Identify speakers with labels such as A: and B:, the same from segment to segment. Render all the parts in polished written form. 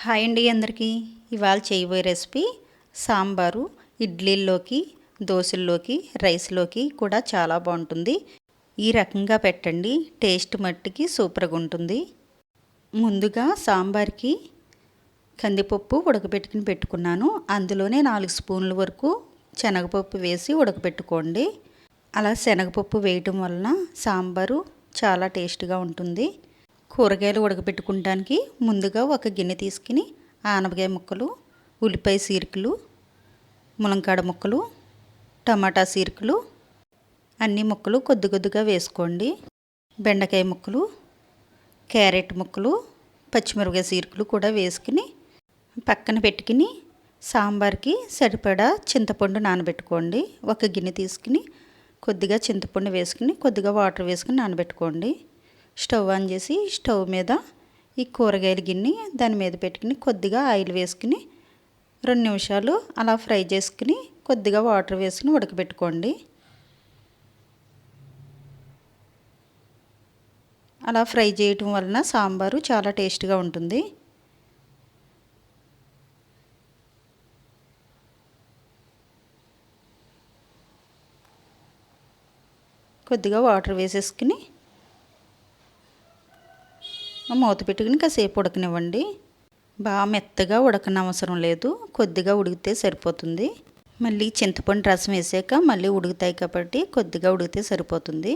A: Hi అండి అందరికీ. ఇవాళ చేయబోయే రెసిపీ సాంబారు. ఇడ్లీల్లోకి, దోశల్లోకి, రైస్లోకి కూడా చాలా బాగుంటుంది. ఈ రకంగా పెట్టండి, టేస్ట్ మట్టికి సూపర్గా ఉంటుంది. ముందుగా సాంబార్కి కందిపప్పు ఉడకబెట్టుకుని పెట్టుకున్నాను. అందులోనే 4 స్పూన్ల వరకు శనగపప్పు వేసి ఉడకబెట్టుకోండి. అలా శనగపప్పు వేయటం వలన సాంబారు చాలా టేస్ట్గా ఉంటుంది. కూరగాయలు ఉడకబెట్టుకోవడానికి ముందుగా ఒక గిన్నె తీసుకుని ఆనపకాయ ముక్కలు, ఉల్లిపాయ సీరికలు, ములంకాడ ముక్కలు, టమాటా సీరికలు అన్ని ముక్కలు కొద్ది కొద్దిగా వేసుకోండి. బెండకాయ ముక్కలు, క్యారెట్ ముక్కలు, పచ్చిమిరపకాయ సీరికలు కూడా వేసుకుని పక్కన పెట్టుకుని సాంబార్కి సరిపడా చింతపండు నానబెట్టుకోండి. ఒక గిన్నె తీసుకుని కొద్దిగా చింతపండు వేసుకుని కొద్దిగా వాటర్ వేసుకుని నానబెట్టుకోండి. స్టవ్ ఆన్ చేసి స్టవ్ మీద ఈ కూరగాయల గిన్నె దాని మీద పెట్టుకుని కొద్దిగా ఆయిల్ వేసుకుని 2 నిమిషాలు అలా ఫ్రై చేసుకుని కొద్దిగా వాటర్ వేసుకుని ఉడకబెట్టుకోండి. అలా ఫ్రై చేయటం వలన సాంబారు చాలా టేస్ట్గా ఉంటుంది. కొద్దిగా వాటర్ వేసేసుకుని మూత పెట్టుకుని కాసేపు ఉడకనివ్వండి. బాగా మెత్తగా ఉడకనవసరం లేదు, కొద్దిగా ఉడికితే సరిపోతుంది. మళ్ళీ చింతపండు రసం వేసాక మళ్ళీ ఉడుకుతాయి కాబట్టి కొద్దిగా ఉడికితే సరిపోతుంది.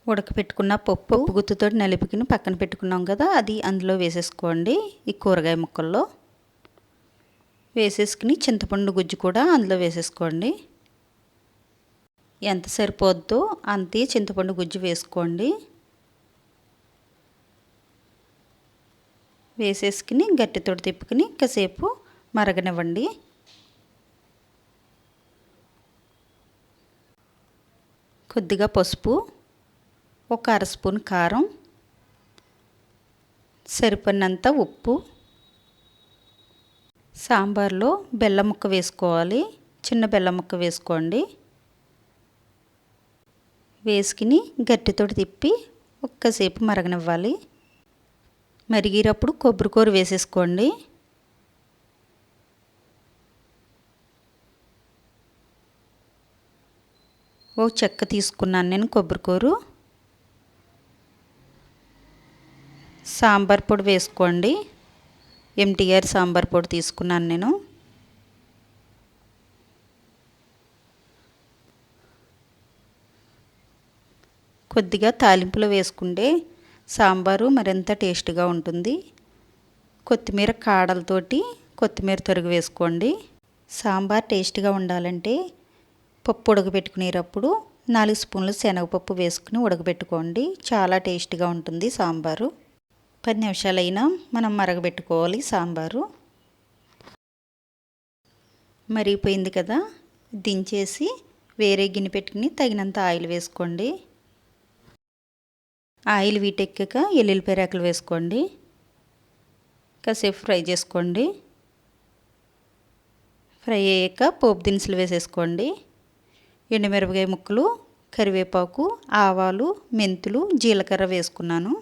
A: ఉడకపెట్టుకున్న పప్పు గుత్తుతో నలిపికిని పక్కన పెట్టుకున్నాం కదా, అది అందులో వేసేసుకోండి. ఈ కూరగాయ ముక్కల్లో వేసేసుకుని చింతపండు గుజ్జు కూడా అందులో వేసేసుకోండి. ఎంత సరిపోద్దో అంతే చింతపండు గుజ్జు వేసుకోండి. వేసేసుకుని గట్టితో తిప్పుకుని కాసేపు మరగనివ్వండి. కొద్దిగా పసుపు, ఒక 1/2 స్పూన్ కారం, సరిపడినంత ఉప్పు. సాంబార్లో బెల్లం ముక్క వేసుకోవాలి, చిన్న బెల్లం ముక్క వేసుకోండి. వేసుకుని గట్టితో తిప్పి ఒక్కసేపు మరగనివ్వాలి. మరిగేటప్పుడు కొబ్బరికూర వేసేసుకోండి. ఓ చెక్క తీసుకున్నాను నేను కొబ్బరికూర. సాంబార్ పొడి వేసుకోండి. MTR సాంబార్ పొడి తీసుకున్నాను నేను. కొద్దిగా తాలింపులో వేసుకుంటే సాంబారు మరింత టేస్ట్గా ఉంటుంది. కొత్తిమీర కాడలతోటి కొత్తిమీర తరుగు వేసుకోండి. సాంబార్ టేస్ట్గా ఉండాలంటే పప్పు ఉడకబెట్టుకునేటప్పుడు 4 స్పూన్లు శనగపప్పు వేసుకుని ఉడకబెట్టుకోండి. చాలా టేస్ట్గా ఉంటుంది సాంబారు. 10 నిమిషాలైనా మనం మరగబెట్టుకోవాలి సాంబారు. మరిగిపోయింది కదా, దించేసి వేరే గిన్నె పెట్టుకుని తగినంత ఆయిల్ వేసుకోండి. ఆయిల్ వీటెక్కాక ఎల్లుల్లిపాయ రేకలు వేసుకోండి. కాసేపు ఫ్రై చేసుకోండి. ఫ్రై అయ్యాక పోపు దినుసులు వేసేసుకోండి. ఎండుమిరపకాయ ముక్కలు, కరివేపాకు, ఆవాలు, మెంతులు, జీలకర్ర వేసుకున్నాను.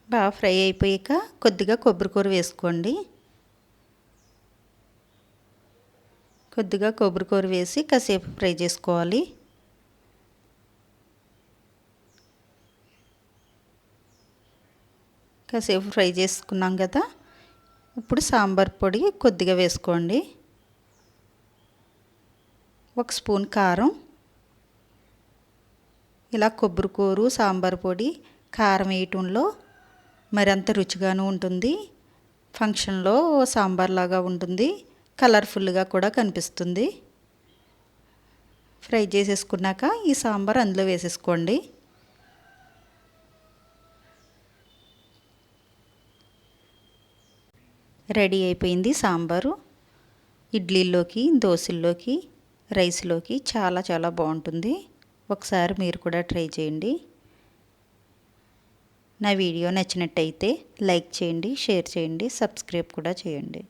A: బాగా ఫ్రై అయిపోయాక కొద్దిగా కొబ్బరికూర వేసుకోండి. కొద్దిగా కొబ్బరికూర వేసి కాసేపు ఫ్రై చేసుకోవాలి. కాసేపు ఫ్రై చేసుకున్నాం కదా, ఇప్పుడు సాంబార్ పొడి కొద్దిగా వేసుకోండి. 1 స్పూన్ కారం. ఇలా కొబ్బరికూర, సాంబార్ పొడి, కారం వేయటంలో మరింత రుచిగాను ఉంటుంది. ఫంక్షన్లో సాంబార్ లాగా ఉంటుంది, కలర్ఫుల్గా కూడా కనిపిస్తుంది. ఫ్రై చేసేసుకున్నాక ఈ సాంబార్ అందులో వేసేసుకోండి. రెడీ అయిపోయింది సాంబారు. ఇడ్లీల్లోకి, దోశల్లోకి, రైస్లోకి చాలా చాలా బాగుంటుంది. ఒకసారి మీరు కూడా ట్రై చేయండి. నా వీడియో నచ్చినట్టయితే లైక్ చేయండి, షేర్ చేయండి, సబ్స్క్రైబ్ కూడా చేయండి.